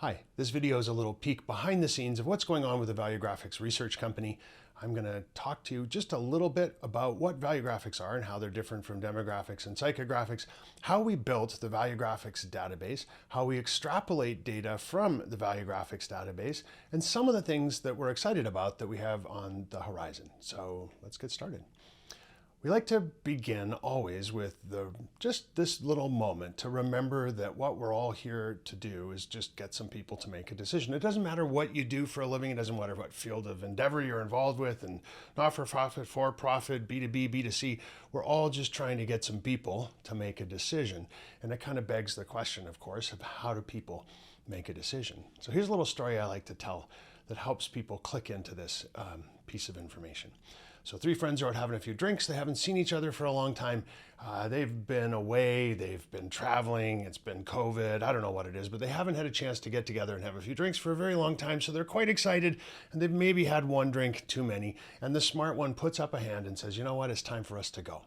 Hi, this video is a little peek behind the scenes of what's going on with the Valuegraphics research company. I'm going to talk to you just a little bit about what Valuegraphics are and how they're different from demographics and psychographics, how we built the Valuegraphics database, how we extrapolate data from the Valuegraphics database, and some of the things that we're excited about that we have on the horizon. So let's get started. We like to begin always with just this little moment to remember that what we're all here to do is just get some people to make a decision. It doesn't matter what you do for a living. It doesn't matter what field of endeavor you're involved with, and not-for-profit, for-profit, B2B, B2C. We're all just trying to get some people to make a decision. And it kind of begs the question, of course, of how do people make a decision? So here's a little story I like to tell that helps people click into this piece of information. So three friends are out having a few drinks. They haven't seen each other for a long time. They've been away, they've been traveling, it's been COVID, I don't know what it is, but they haven't had a chance to get together and have a few drinks for a very long time. So they're quite excited, and they've maybe had one drink too many. And the smart one puts up a hand and says, you know what, it's time for us to go.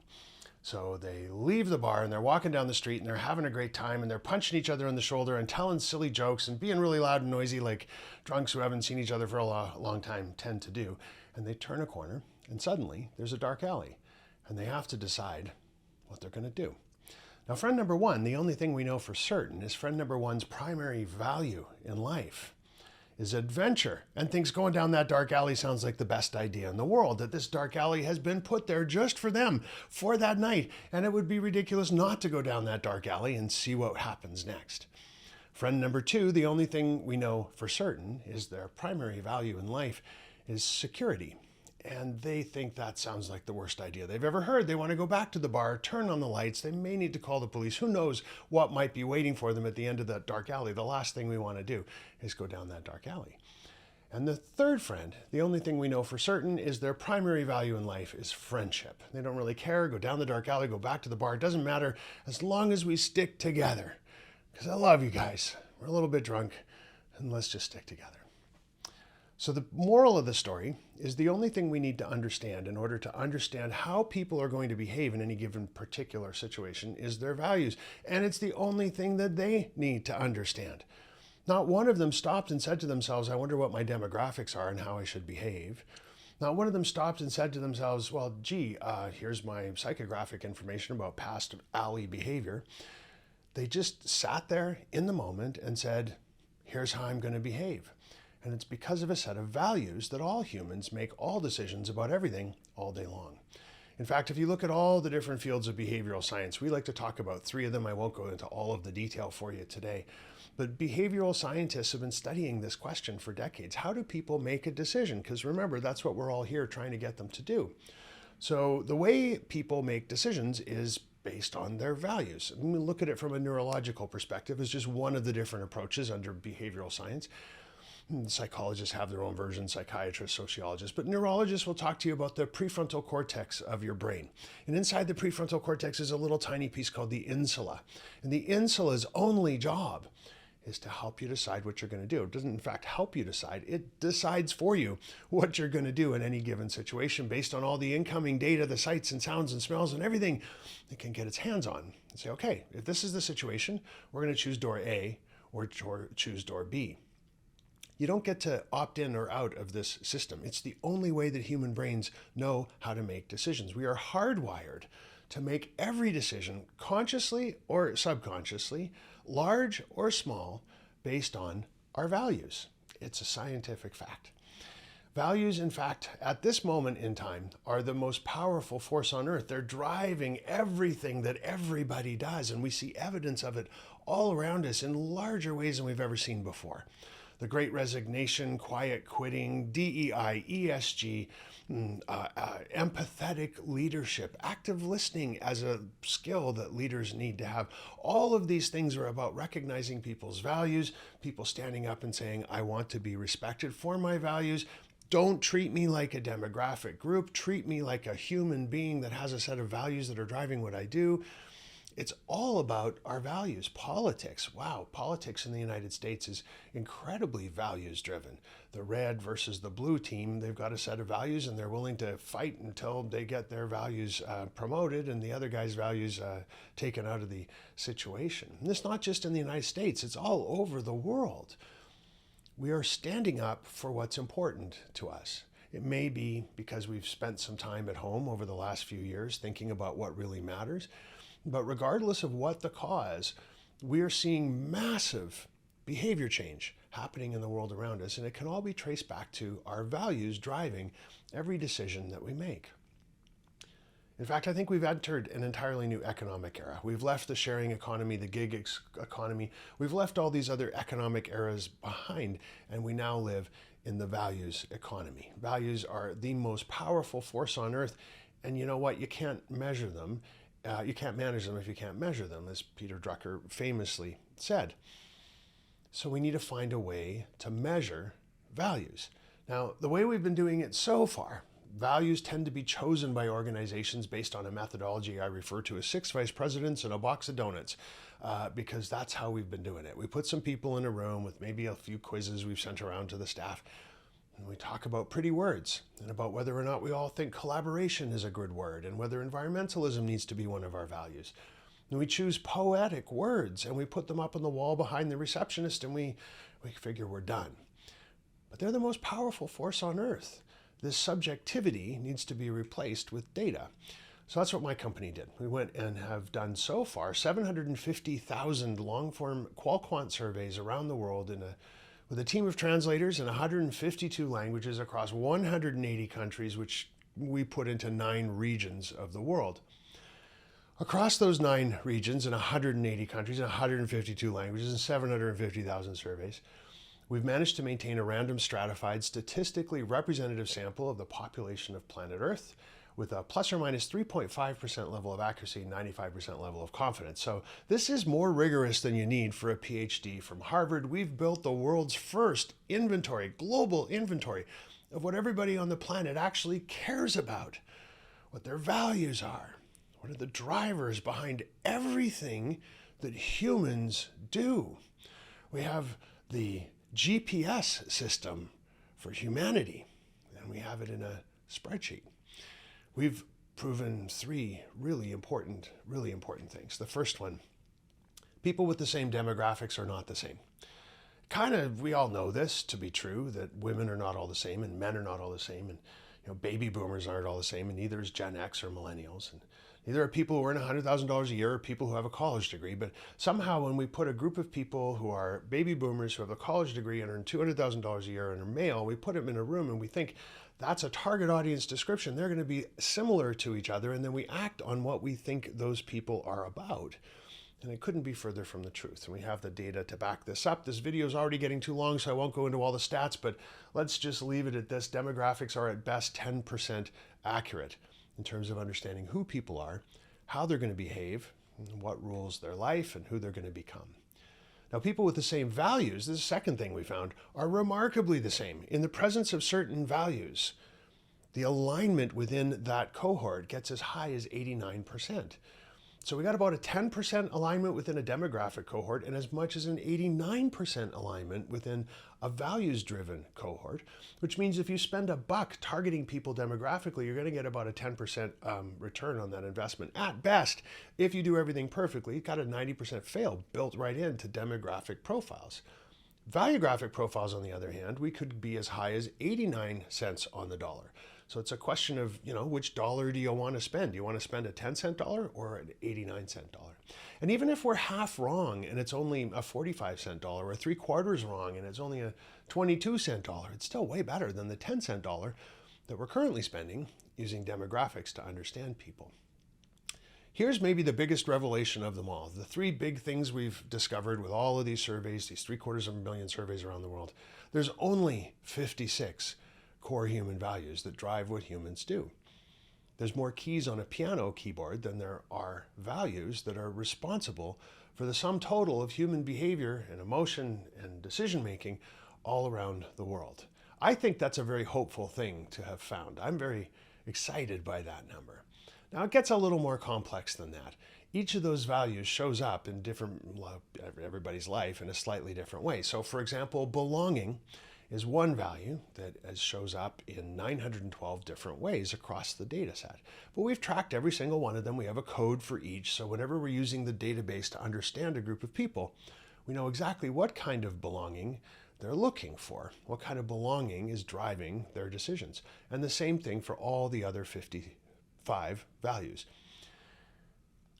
So they leave the bar and they're walking down the street and they're having a great time and they're punching each other in the shoulder and telling silly jokes and being really loud and noisy like drunks who haven't seen each other for a long time tend to do. And they turn a corner and suddenly there's a dark alley and they have to decide what they're going to do. Now, friend number one, the only thing we know for certain is friend number one's primary value in life is adventure, and thinks going down that dark alley sounds like the best idea in the world, that this dark alley has been put there just for them for that night, and it would be ridiculous not to go down that dark alley and see what happens next. Friend number two, the only thing we know for certain is their primary value in life is security. And they think that sounds like the worst idea they've ever heard. They want to go back to the bar, turn on the lights. They may need to call the police. Who knows what might be waiting for them at the end of that dark alley. The last thing we want to do is go down that dark alley. And the third friend, the only thing we know for certain is their primary value in life is friendship. They don't really care. Go down the dark alley, go back to the bar. It doesn't matter as long as we stick together. Because I love you guys. We're a little bit drunk, and let's just stick together. So the moral of the story is the only thing we need to understand in order to understand how people are going to behave in any given particular situation is their values. And it's the only thing that they need to understand. Not one of them stopped and said to themselves, I wonder what my demographics are and how I should behave. Not one of them stopped and said to themselves, well, gee, here's my psychographic information about past alley behavior. They just sat there in the moment and said, here's how I'm going to behave. And it's because of a set of values that all humans make all decisions about everything all day long. In fact, if you look at all the different fields of behavioral science, we like to talk about three of them. I won't go into all of the detail for you today, but behavioral scientists have been studying this question for decades. How do people make a decision? Because remember, that's what we're all here trying to get them to do. So the way people make decisions is based on their values. And we look at it from a neurological perspective as just one of the different approaches under behavioral science. Psychologists have their own version, psychiatrists, sociologists, but neurologists will talk to you about the prefrontal cortex of your brain. And inside the prefrontal cortex is a little tiny piece called the insula. And the insula's only job is to help you decide what you're going to do. It doesn't, in fact, help you decide. It decides for you what you're going to do in any given situation based on all the incoming data, the sights and sounds and smells and everything it can get its hands on. And say, okay, if this is the situation, we're going to choose door A or choose door B. You don't get to opt in or out of this system. It's the only way that human brains know how to make decisions. We are hardwired to make every decision, consciously or subconsciously, large or small, based on our values. It's a scientific fact. Values, in fact, at this moment in time, are the most powerful force on earth. They're driving everything that everybody does, and we see evidence of it all around us in larger ways than we've ever seen before. The Great Resignation, quiet quitting, DEI, ESG, empathetic leadership, active listening as a skill that leaders need to have. All of these things are about recognizing people's values, people standing up and saying, I want to be respected for my values. Don't treat me like a demographic group. Treat me like a human being that has a set of values that are driving what I do. It's all about our values. Politics, wow, politics in the United States is incredibly values driven. The red versus the blue team, they've got a set of values and they're willing to fight until they get their values promoted and the other guy's values taken out of the situation. And it's not just in the United States, it's all over the world. we are standing up for what's important to us. It may be because we've spent some time at home over the last few years thinking about what really matters, but regardless of what the cause, we are seeing massive behavior change happening in the world around us, and it can all be traced back to our values driving every decision that we make. In fact, I think we've entered an entirely new economic era. We've left the sharing economy, the gig economy. We've left all these other economic eras behind, and we now live in the values economy. Values are the most powerful force on earth, and you know what? You can't measure them. You can't manage them if you can't measure them, as Peter Drucker famously said. So we need to find a way to measure values. Now, the way we've been doing it so far, values tend to be chosen by organizations based on a methodology I refer to as 6 vice presidents and a box of donuts, because that's how we've been doing it. We put some people in a room with maybe a few quizzes we've sent around to the staff, and we talk about pretty words and about whether or not we all think collaboration is a good word and whether environmentalism needs to be one of our values. And we choose poetic words and we put them up on the wall behind the receptionist, and we figure we're done. But they're the most powerful force on earth. This subjectivity needs to be replaced with data. So that's what my company did. We went and have done so far 750,000 long-form qual-quant surveys around the world with a team of translators in 152 languages across 180 countries, which we put into 9 regions of the world. Across those 9 regions in 180 countries, 152 languages, and 750,000 surveys, we've managed to maintain a random stratified, statistically representative sample of the population of planet Earth with a plus or minus 3.5% level of accuracy, 95% level of confidence. So this is more rigorous than you need for a PhD from Harvard. We've built the world's first inventory, global inventory, of what everybody on the planet actually cares about, what their values are, what are the drivers behind everything that humans do. We have the GPS system for humanity, and we have it in a spreadsheet. We've proven 3 really important things. The first one, people with the same demographics are not the same. We all know this to be true, that women are not all the same and men are not all the same, and baby boomers aren't all the same, and neither is Gen X or millennials. And neither are people who earn $100,000 a year or people who have a college degree. But somehow when we put a group of people who are baby boomers who have a college degree and earn $200,000 a year and are male, we put them in a room and we think that's a target audience description. They're going to be similar to each other, and then we act on what we think those people are about. And it couldn't be further from the truth. And we have the data to back this up. This video is already getting too long, so I won't go into all the stats, but let's just leave it at this. Demographics are at best 10% accurate in terms of understanding who people are, how they're going to behave, what rules their life, and who they're going to become. Now, people with the same values, this is the second thing we found, are remarkably the same. In the presence of certain values, the alignment within that cohort gets as high as 89%. So we got about a 10% alignment within a demographic cohort and as much as an 89% alignment within a values-driven cohort, which means if you spend $1 targeting people demographically, you're going to get about a 10% return on that investment. At best, if you do everything perfectly, you've got a 90% fail built right into demographic profiles. Valuegraphic profiles, on the other hand, we could be as high as 89 cents on the dollar. So it's a question of, which dollar do you want to spend? Do you want to spend a 10-cent dollar or an 89-cent dollar? And even if we're half wrong and it's only a 45-cent dollar, or 3/4 wrong and it's only a 22-cent dollar, it's still way better than the 10-cent dollar that we're currently spending using demographics to understand people. Here's maybe the biggest revelation of them all. The 3 big things we've discovered with all of these surveys, these 750,000 surveys around the world. There's only 56 core human values that drive what humans do. There's more keys on a piano keyboard than there are values that are responsible for the sum total of human behavior and emotion and decision making all around the world. I think that's a very hopeful thing to have found. I'm very excited by that number. Now, it gets a little more complex than that. Each of those values shows up in everybody's life in a slightly different way. So, for example, belonging is one value that shows up in 912 different ways across the data set. But we've tracked every single one of them. We have a code for each. So whenever we're using the database to understand a group of people, we know exactly what kind of belonging they're looking for, what kind of belonging is driving their decisions. And the same thing for all the other 55 values.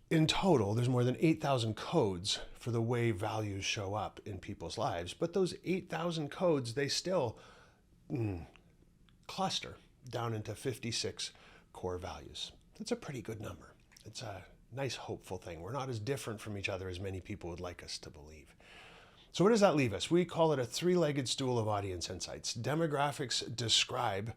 In total, there's more than 8,000 codes for the way values show up in people's lives. But those 8,000 codes, they still cluster down into 56 core values. That's a pretty good number. It's a nice, hopeful thing. We're not as different from each other as many people would like us to believe. So what does that leave us? We call it a three-legged stool of audience insights. Demographics describe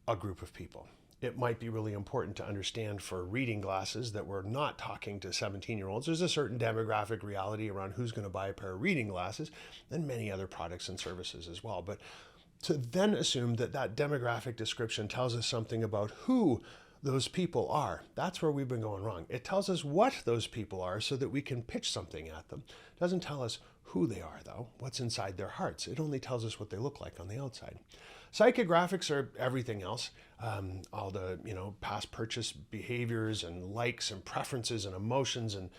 a group of people. It might be really important to understand for reading glasses that we're not talking to 17-year-olds. There's a certain demographic reality around who's going to buy a pair of reading glasses and many other products and services as well. But to then assume that that demographic description tells us something about who those people are, that's where we've been going wrong. It tells us what those people are so that we can pitch something at them. It doesn't tell us who they are, though, what's inside their hearts. It only tells us what they look like on the outside. Psychographics are everything else, all the past purchase behaviors and likes and preferences and emotions and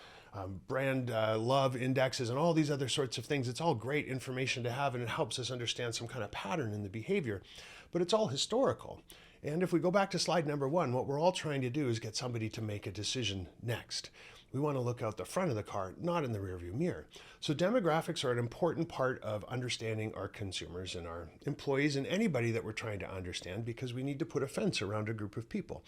brand love indexes and all these other sorts of things. It's all great information to have, and it helps us understand some kind of pattern in the behavior, but it's all historical. And if we go back to slide number 1, what we're all trying to do is get somebody to make a decision next. We want to look out the front of the car, not in the rearview mirror. So demographics are an important part of understanding our consumers and our employees and anybody that we're trying to understand, because we need to put a fence around a group of people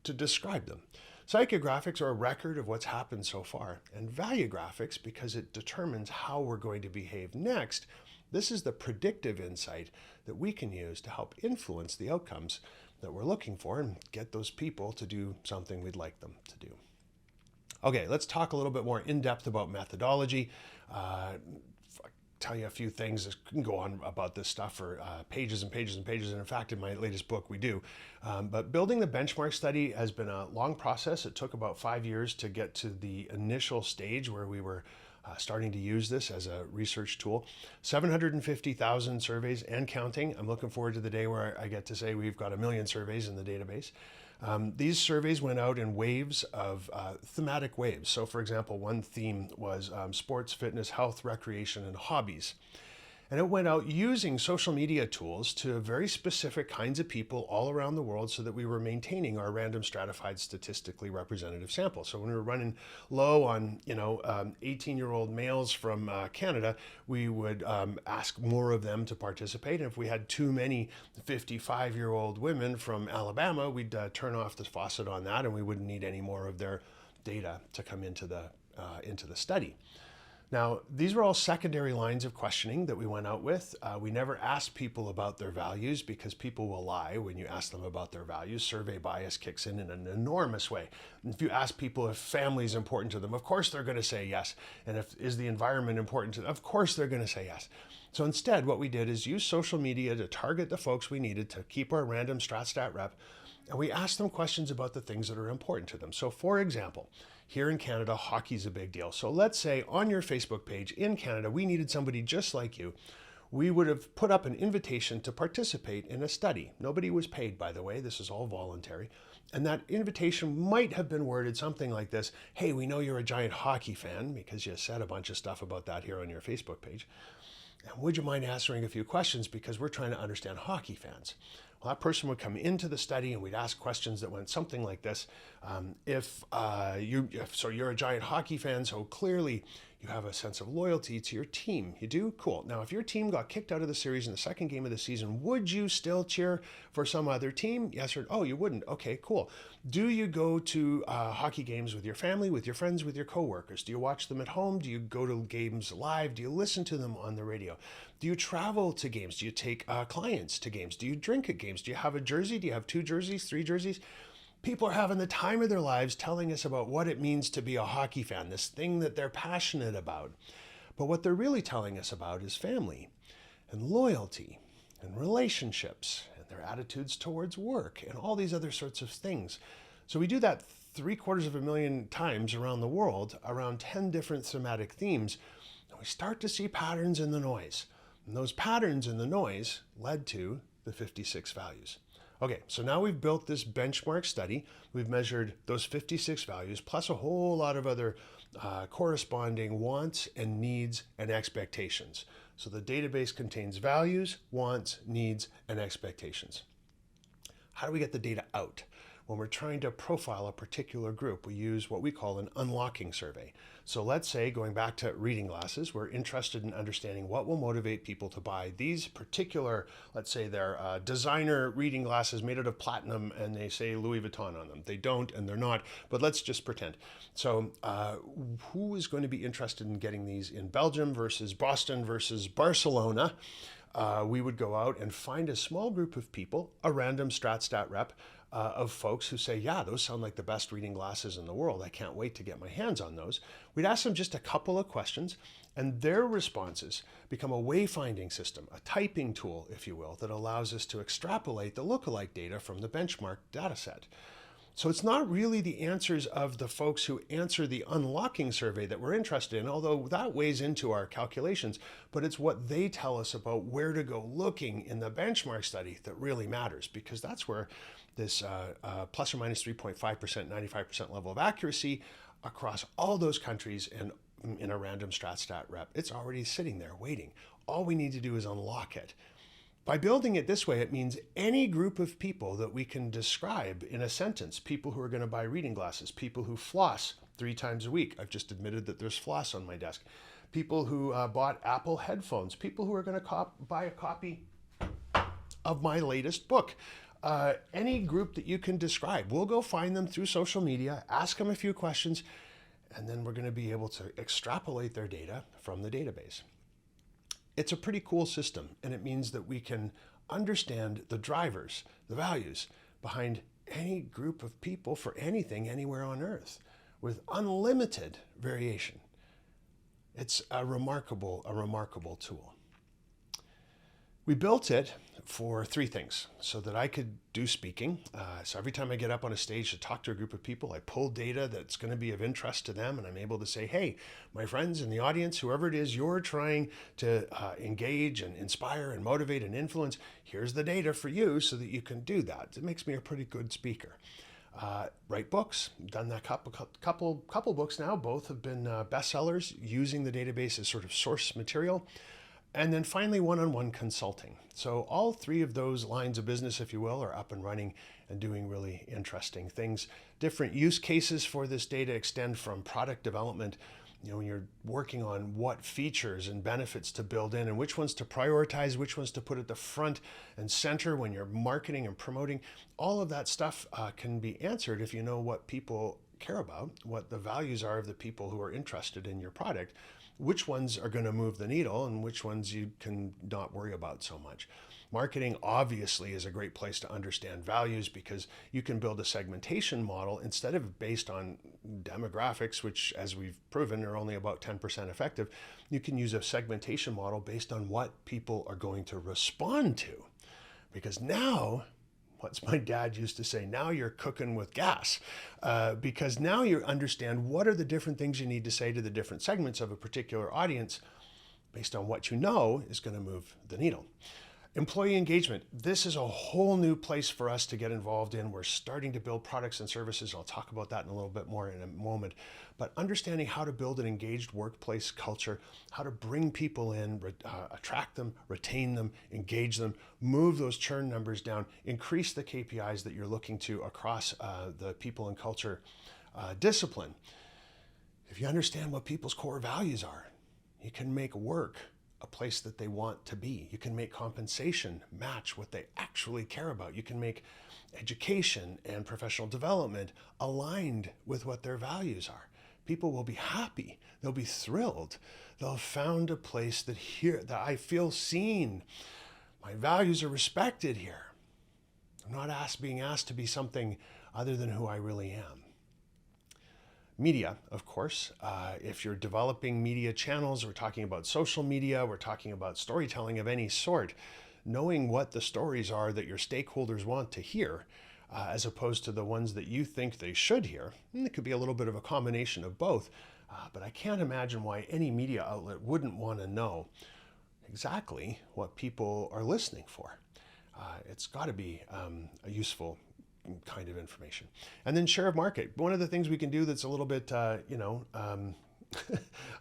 to describe them. Psychographics are a record of what's happened so far, and valuegraphics, because it determines how we're going to behave next, this is the predictive insight that we can use to help influence the outcomes that we're looking for and get those people to do something we'd like them to do. Okay, let's talk a little bit more in depth about methodology. Tell you a few things. I can go on about this stuff for pages and pages and pages. And in fact, in my latest book, we do. But building the benchmark study has been a long process. It took about 5 years to get to the initial stage where we were starting to use this as a research tool. 750,000 surveys and counting. I'm looking forward to the day where I get to say we've got 1 million surveys in the database. These surveys went out in waves of thematic waves. So for example, one theme was sports, fitness, health, recreation, and hobbies. And it went out using social media tools to very specific kinds of people all around the world so that we were maintaining our random stratified statistically representative sample. So when we were running low on 18-year-old males from Canada, we would ask more of them to participate. And if we had too many 55-year-old women from Alabama, we'd turn off the faucet on that, and we wouldn't need any more of their data to come into the study. Now, these were all secondary lines of questioning that we went out with. We never asked people about their values, because people will lie when you ask them about their values. Survey bias kicks in an enormous way. And if you ask people if family is important to them, of course they're going to say yes. And is the environment important to them? Of course they're going to say yes. So instead, what we did is use social media to target the folks we needed to keep our random strat rep. And we asked them questions about the things that are important to them. So for example, here in Canada, hockey's a big deal. So let's say on your Facebook page in Canada, we needed somebody just like you. We would have put up an invitation to participate in a study. Nobody was paid, by the way. This is all voluntary. And that invitation might have been worded something like this: hey, we know you're a giant hockey fan because you said a bunch of stuff about that here on your Facebook page. And would you mind answering a few questions, because we're trying to understand hockey fans? Well, that person would come into the study and we'd ask questions that went something like this. So you're a giant hockey fan, so clearly you have a sense of loyalty to your team. You do? Cool. Now, if your team got kicked out of the series in the second game of the season, would you still cheer for some other team? Yes or no? Oh, you wouldn't. Okay, cool. Do you go to hockey games with your family, with your friends, with your coworkers? Do you watch them at home? Do you go to games live? Do you listen to them on the radio? Do you travel to games? Do you take clients to games? Do you drink at games? Do you have a jersey? Do you have 2 jerseys, 3 jerseys? People are having the time of their lives telling us about what it means to be a hockey fan, this thing that they're passionate about. But what they're really telling us about is family and loyalty and relationships and their attitudes towards work and all these other sorts of things. So we do that 750,000 times around the world, around 10 different thematic themes, and we start to see patterns in the noise. And those patterns in the noise led to the 56 values. Okay, so now we've built this benchmark study. We've measured those 56 values plus a whole lot of other corresponding wants and needs and expectations. So the database contains values, wants, needs, and expectations. How do we get the data out? When we're trying to profile a particular group, we use what we call an unlocking survey. So let's say, going back to reading glasses, we're interested in understanding what will motivate people to buy these particular, let's say they're designer reading glasses made out of platinum and they say Louis Vuitton on them. They don't and they're not, but let's just pretend. So who is going to be interested in getting these in Belgium versus Boston versus Barcelona? We would go out and find a small group of people, a random StratStat rep, of folks who say, yeah, those sound like the best reading glasses in the world. I can't wait to get my hands on those. We'd ask them just a couple of questions, and their responses become a wayfinding system, a typing tool, if you will, that allows us to extrapolate the lookalike data from the benchmark data set. So it's not really the answers of the folks who answer the unlocking survey that we're interested in, although that weighs into our calculations, but it's what they tell us about where to go looking in the benchmark study that really matters, because that's where this plus or minus 3.5%, 95% level of accuracy across all those countries and in a random StratStat rep, it's already sitting there waiting. All we need to do is unlock it. By building it this way, it means any group of people that we can describe in a sentence, people who are going to buy reading glasses, people who floss 3 times a week. I've just admitted that there's floss on my desk. People who bought Apple headphones, people who are going to buy a copy of my latest book. Any group that you can describe, we'll go find them through social media, ask them a few questions, and then we're going to be able to extrapolate their data from the database. It's a pretty cool system, and it means that we can understand the drivers, the values behind any group of people for anything anywhere on Earth with unlimited variation. It's a remarkable tool. We built it for 3 things, so that I could do speaking. So every time I get up on a stage to talk to a group of people, I pull data that's going to be of interest to them, and I'm able to say, hey, my friends in the audience, whoever it is you're trying to engage and inspire and motivate and influence, here's the data for you so that you can do that. It makes me a pretty good speaker. Write books, done that couple books now. Both have been bestsellers using the database as sort of source material. And then finally, one-on-one consulting. So all 3 of those lines of business, if you will, are up and running and doing really interesting things. Different use cases for this data extend from product development, when you're working on what features and benefits to build in and which ones to prioritize, which ones to put at the front and center when you're marketing and promoting. All of that stuff can be answered if you know what people care about, what the values are of the people who are interested in your product, which ones are going to move the needle and which ones you can not worry about so much. Marketing obviously is a great place to understand values, because you can build a segmentation model instead of based on demographics, which, as we've proven, are only about 10% effective. You can use a segmentation model based on what people are going to respond to, because now, what's my dad used to say, now you're cooking with gas, because now you understand what are the different things you need to say to the different segments of a particular audience based on what you know is going to move the needle. Employee engagement. This is a whole new place for us to get involved in. We're starting to build products and services. I'll talk about that in a little bit more in a moment. But understanding how to build an engaged workplace culture, how to bring people in, attract them, retain them, engage them, move those churn numbers down, increase the KPIs that you're looking to across the people and culture discipline. If you understand what people's core values are, you can make work a place that they want to be. You can make compensation match what they actually care about. You can make education and professional development aligned with what their values are. People will be happy. They'll be thrilled. They'll have found a place that I feel seen. My values are respected here. I'm not being asked to be something other than who I really am. Media, of course. If you're developing media channels, we're talking about social media, we're talking about storytelling of any sort, knowing what the stories are that your stakeholders want to hear, as opposed to the ones that you think they should hear. And it could be a little bit of a combination of both, but I can't imagine why any media outlet wouldn't want to know exactly what people are listening for. It's got to be a useful kind of information. And then share of market. One of the things we can do that's a little bit,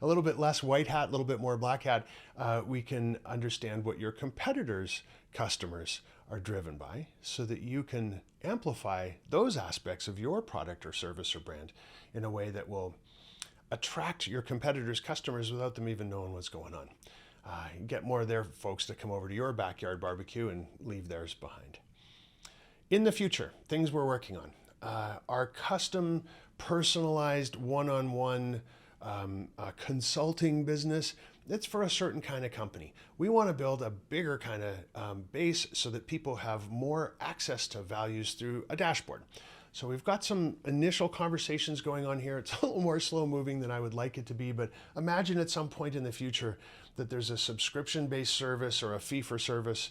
a little bit less white hat, a little bit more black hat, we can understand what your competitors' customers are driven by so that you can amplify those aspects of your product or service or brand in a way that will attract your competitors' customers without them even knowing what's going on. Get more of their folks to come over to your backyard barbecue and leave theirs behind. In the future, things we're working on. Our custom, personalized, one-on-one consulting business, it's for a certain kind of company. We want to build a bigger kind of base so that people have more access to values through a dashboard. So we've got some initial conversations going on here. It's a little more slow moving than I would like it to be, but imagine at some point in the future that there's a subscription-based service or a fee-for-service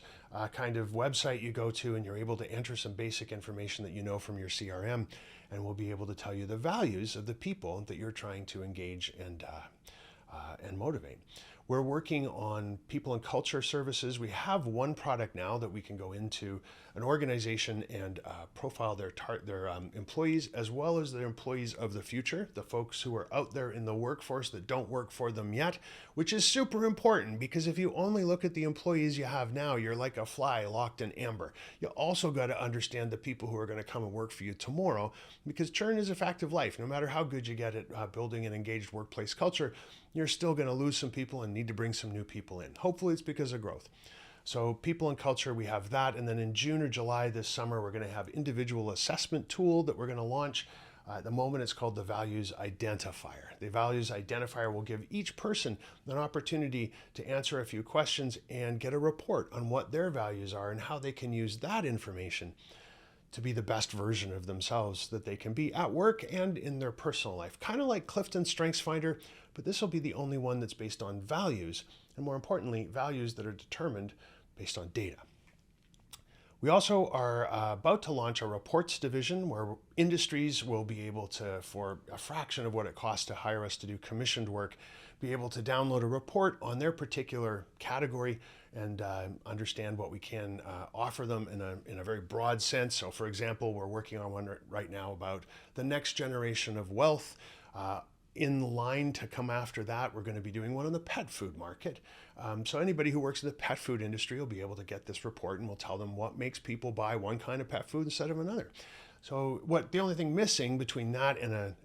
kind of website you go to, and you're able to enter some basic information that you know from your CRM, and we'll be able to tell you the values of the people that you're trying to engage and motivate. We're working on people and culture services. We have one product now that we can go into an organization and profile their employees, as well as the employees of the future, the folks who are out there in the workforce that don't work for them yet, which is super important, because if you only look at the employees you have now, you're like a fly locked in amber. You also got to understand the people who are going to come and work for you tomorrow, because churn is a fact of life. No matter how good you get at building an engaged workplace culture, you're still going to lose some people and need to bring some new people in. Hopefully it's because of growth. So people and culture, we have that. And then in June or July this summer, we're going to have individual assessment tool that we're going to launch. At the moment, it's called the Values Identifier. The Values Identifier will give each person an opportunity to answer a few questions and get a report on what their values are and how they can use that information to be the best version of themselves that they can be at work and in their personal life. Kind of like Clifton Strengths Finder, but this will be the only one that's based on values, and more importantly, values that are determined based on data. We also are about to launch a reports division where industries will be able to, for a fraction of what it costs to hire us to do commissioned work, be able to download a report on their particular category and understand what we can offer them in a very broad sense. So for example, we're working on one right now about the next generation of wealth. In line to come after that, we're going to be doing one on the pet food market. So anybody who works in the pet food industry will be able to get this report, and we'll tell them what makes people buy one kind of pet food instead of another. So the only thing missing between that and a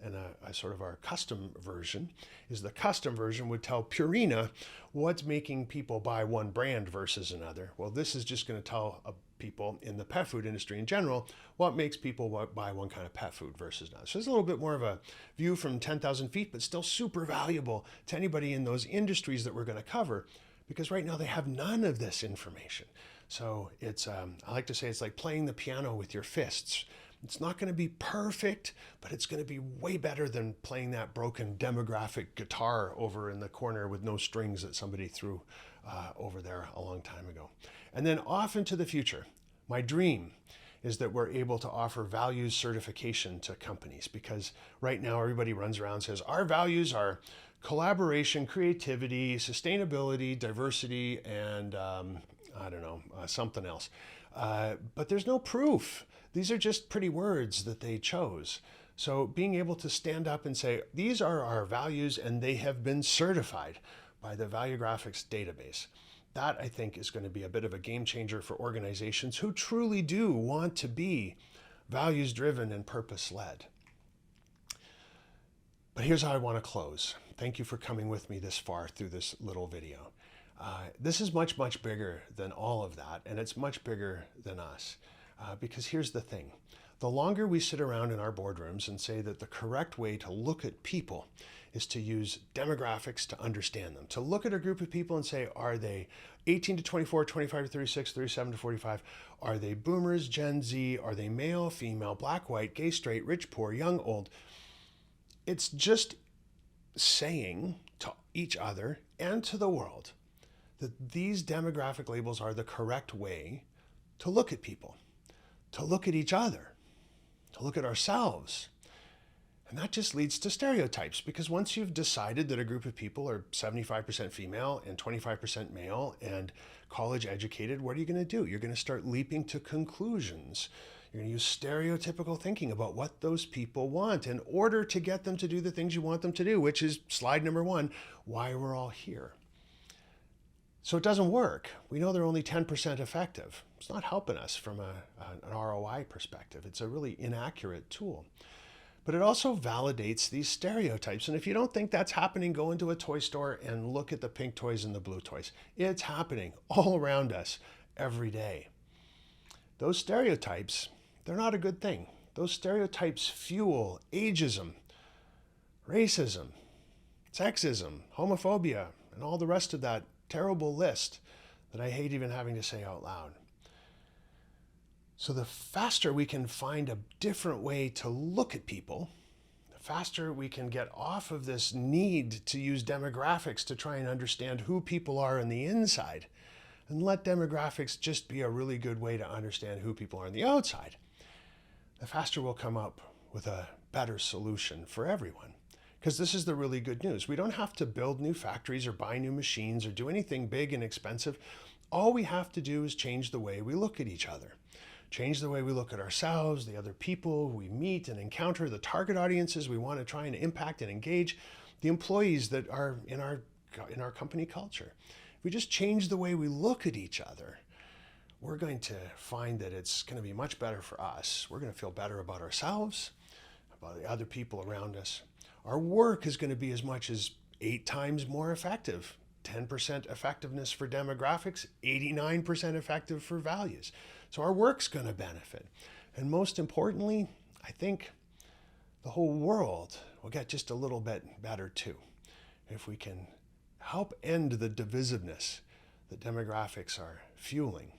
sort of our custom version is the custom version would tell Purina what's making people buy one brand versus another. Well, this is just going to tell people in the pet food industry in general what makes people buy one kind of pet food versus another. So it's a little bit more of a view from 10,000 feet, but still super valuable to anybody in those industries that we're going to cover, because right now they have none of this information. So it's, I like to say, it's like playing the piano with your fists. It's not going to be perfect, but it's going to be way better than playing that broken demographic guitar over in the corner with no strings that somebody threw over there a long time ago. And then off into the future, my dream is that we're able to offer values certification to companies, because right now everybody runs around and says our values are collaboration, creativity, sustainability, diversity, and I don't know, something else. But there's no proof. These are just pretty words that they chose. So being able to stand up and say, these are our values and they have been certified by the Valuegraphics database. That, I think, is going to be a bit of a game changer for organizations who truly do want to be values-driven and purpose-led. But here's how I want to close. Thank you for coming with me this far through this little video. This is much, much bigger than all of that, and it's much bigger than us. Because here's the thing. The longer we sit around in our boardrooms and say that the correct way to look at people is to use demographics to understand them, to look at a group of people and say, are they 18 to 24, 25 to 36, 37 to 45? Are they boomers, Gen Z? Are they male, female, black, white, gay, straight, rich, poor, young, old? It's just saying to each other and to the world that these demographic labels are the correct way to look at people, to look at each other, to look at ourselves. And that just leads to stereotypes, because once you've decided that a group of people are 75% female and 25% male and college educated, what are you going to do? You're going to start leaping to conclusions. You're going to use stereotypical thinking about what those people want in order to get them to do the things you want them to do, which is slide number 1, why we're all here. So it doesn't work. We know they're only 10% effective. It's not helping us from an ROI perspective. It's a really inaccurate tool. But it also validates these stereotypes. And if you don't think that's happening, go into a toy store and look at the pink toys and the blue toys. It's happening all around us every day. Those stereotypes, they're not a good thing. Those stereotypes fuel ageism, racism, sexism, homophobia, and all the rest of that terrible list that I hate even having to say out loud. So the faster we can find a different way to look at people, the faster we can get off of this need to use demographics to try and understand who people are on the inside, and let demographics just be a really good way to understand who people are on the outside, the faster we'll come up with a better solution for everyone. Because this is the really good news. We don't have to build new factories or buy new machines or do anything big and expensive. All we have to do is change the way we look at each other. Change the way we look at ourselves, the other people we meet and encounter, the target audiences we want to try and impact and engage, the employees that are in our company culture. If we just change the way we look at each other, we're going to find that it's going to be much better for us. We're going to feel better about ourselves, about the other people around us. Our work is going to be as much as 8 times more effective. 10% effectiveness for demographics, 89% effective for values. So our work's going to benefit. And most importantly, I think the whole world will get just a little bit better too. If we can help end the divisiveness that demographics are fueling.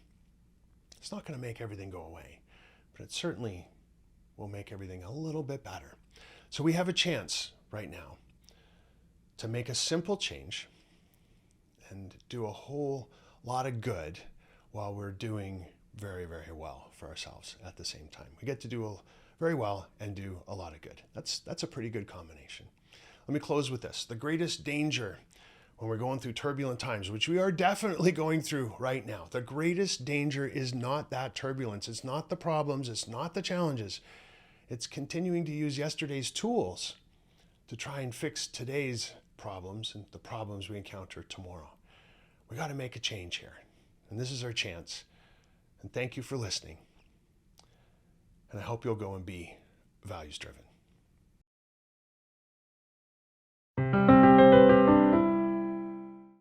It's not going to make everything go away, but it certainly will make everything a little bit better. So we have a chance right now to make a simple change and do a whole lot of good while we're doing very, very well for ourselves at the same time. We get to do very well and do a lot of good. That's a pretty good combination. Let me close with this. The greatest danger when we're going through turbulent times, which we are definitely going through right now, the greatest danger is not that turbulence. It's not the problems. It's not the challenges. It's continuing to use yesterday's tools to try and fix today's problems and the problems we encounter tomorrow. We got to make a change here. And this is our chance. And thank you for listening. And I hope you'll go and be values driven.